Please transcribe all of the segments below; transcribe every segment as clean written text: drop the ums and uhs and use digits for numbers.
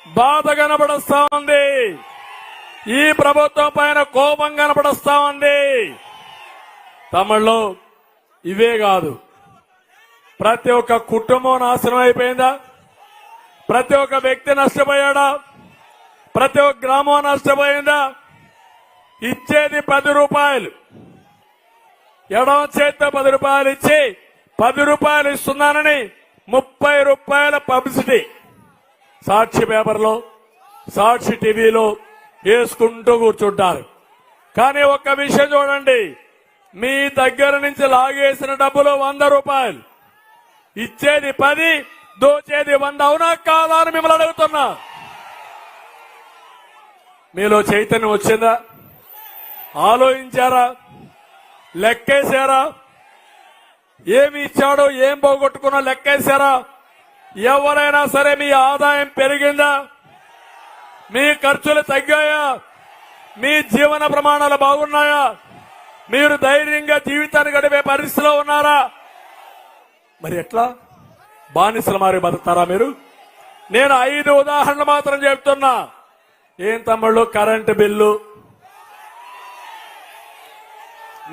బాధ కనబడస్తా ఉంది. ఈ ప్రభుత్వం పైన కోపం కనబడస్తా ఉంది. తమిళ్లో ఇవే కాదు, ప్రతి ఒక్క కుటుంబం నాశనం అయిపోయిందా? ప్రతి ఒక్క వ్యక్తి నష్టపోయాడా? ప్రతి ఒక్క గ్రామం నష్టపోయిందా? ఇచ్చేది 10 రూపాయలు, ఎడమ చేత్తో 10 రూపాయలు ఇచ్చి 10 రూపాయలు ఇస్తున్నానని 30 రూపాయల పబ్లిసిటీ సాక్షి పేపర్లో, సాక్షి టీవీలో వేసుకుంటూ కూర్చుంటారు. కానీ ఒక్క విషయం చూడండి, మీ దగ్గర నుంచి లాగేసిన డబ్బులు 100 రూపాయలు, ఇచ్చేది 10, దోచేది 100. అవునా కాదా అని మిమ్మల్ని అడుగుతున్నా. మీలో చైతన్యం వచ్చిందా? ఆలోచించారా? లెక్కేశారా? ఏమి ఇచ్చాడో ఏం పోగొట్టుకున్నా లెక్కేశారా? ఎవరైనా సరే మీ ఆదాయం పెరిగిందా? మీ ఖర్చులు తగ్గాయా? మీ జీవన ప్రమాణాలు బాగున్నాయా? మీరు ధైర్యంగా జీవితాన్ని గడిపే పరిస్థితిలో ఉన్నారా? మరి ఎట్లా బానిసలు మారి బతుకుతారా మీరు? నేను 5 ఉదాహరణలు మాత్రం చెప్తున్నా. ఏం తమ్ముళ్ళు, కరెంటు బిల్లు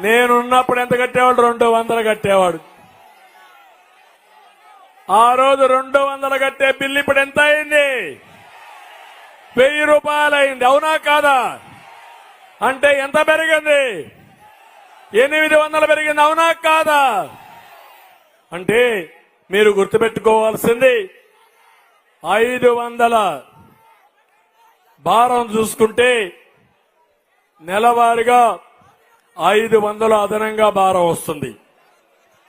నేనున్నప్పుడు ఎంత కట్టేవాడు? 200 కట్టేవాడు. ఆ రోజు 200 కట్టే బిల్లు ఇప్పుడు ఎంత అయింది? 1000 రూపాయలు అయింది. అవునా కాదా? అంటే ఎంత పెరిగింది? 800 పెరిగింది. అవునా కాదా? అంటే మీరు గుర్తుపెట్టుకోవాల్సింది 500 భారం చూసుకుంటే నెలవారీగా 500 అదనంగా భారం వస్తుంది.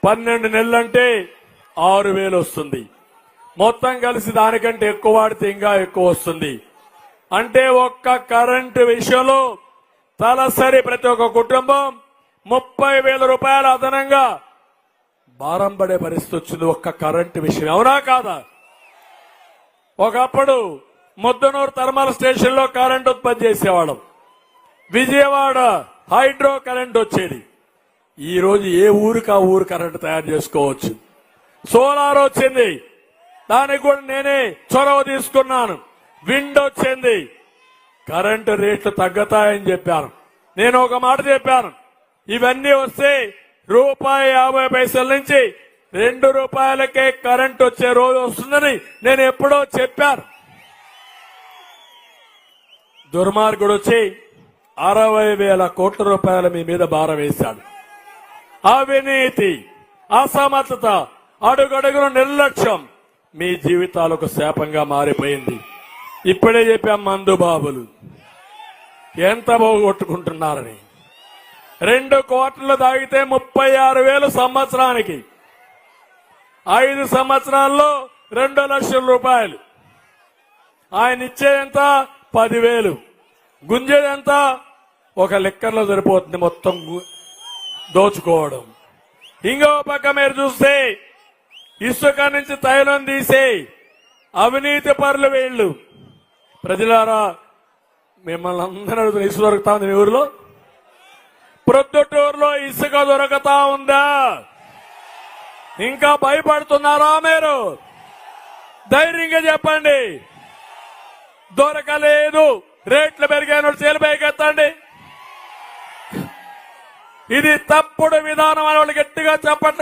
12 నెలలంటే 6000 వస్తుంది. మొత్తం కలిసి దానికంటే ఎక్కువ వాడితే ఇంకా ఎక్కువ వస్తుంది. అంటే ఒక్క కరెంటు విషయంలో తలసరి ప్రతి ఒక్క కుటుంబం 30,000 రూపాయలు అదనంగా భారం పడే పరిస్థితి వచ్చింది ఒక్క కరెంటు విషయం. అవునా కాదా? ఒకప్పుడు ముద్దనూరు థర్మల్ స్టేషన్ లో కరెంట్ ఉత్పత్తి చేసేవాళ్ళం. విజయవాడ హైడ్రో కరెంట్ వచ్చేది. ఈ రోజు ఏ ఊరికి ఆ ఊరు కరెంట్ తయారు చేసుకోవచ్చు. సోలార్ వచ్చింది, దానికి కూడా నేనే చొరవ తీసుకున్నాను. విండ్ వచ్చింది, కరెంటు రేట్లు తగ్గుతాయని చెప్పాను. నేను ఒక మాట చెప్పాను, ఇవన్నీ వస్తే ₹1.50 నుంచి ₹2 కరెంట్ వచ్చే రోజు వస్తుందని నేను ఎప్పుడో చెప్పాను. దుర్మార్గుడు వచ్చి 60,000 కోట్ల రూపాయల మీ మీద భారం వేశాడు. అవినీతి, అసమర్థత, అడుగడుగున నిర్లక్ష్యం మీ జీవితాలకు శాపంగా మారిపోయింది. ఇప్పుడే చెప్పాం, మందు బాబులు ఎంత పోగొట్టుకుంటున్నారని. 2 క్వార్టర్లు తాగితే 36,000 సంవత్సరానికి. 5 సంవత్సరాల్లో 2 లక్షల రూపాయలు. ఆయన ఇచ్చేదెంత? 10,000. గుంజేదెంత? ఒక లెక్కర్లో సరిపోతుంది మొత్తం దోచుకోవడం. ఇంకో పక్క మీరు చూస్తే ఇసుక నుంచి తైలం తీసే అవినీతి పరులు వీళ్ళు. ప్రజలారా, మిమ్మల్ని అందరూ అడుగుతున్న, ఇసుక దొరుకుతా ఉంది మీ ఊరిలో? ప్రొద్దుటూరులో ఇసుక దొరకతా ఉందా? ఇంకా భయపడుతున్నారా మీరు? ధైర్యంగా చెప్పండి. దొరకలేదు, రేట్లు పెరిగాను, చేలిపైకెత్తండి. ఇది తప్పుడు విధానం అని వాళ్ళు గట్టిగా చెప్పండి.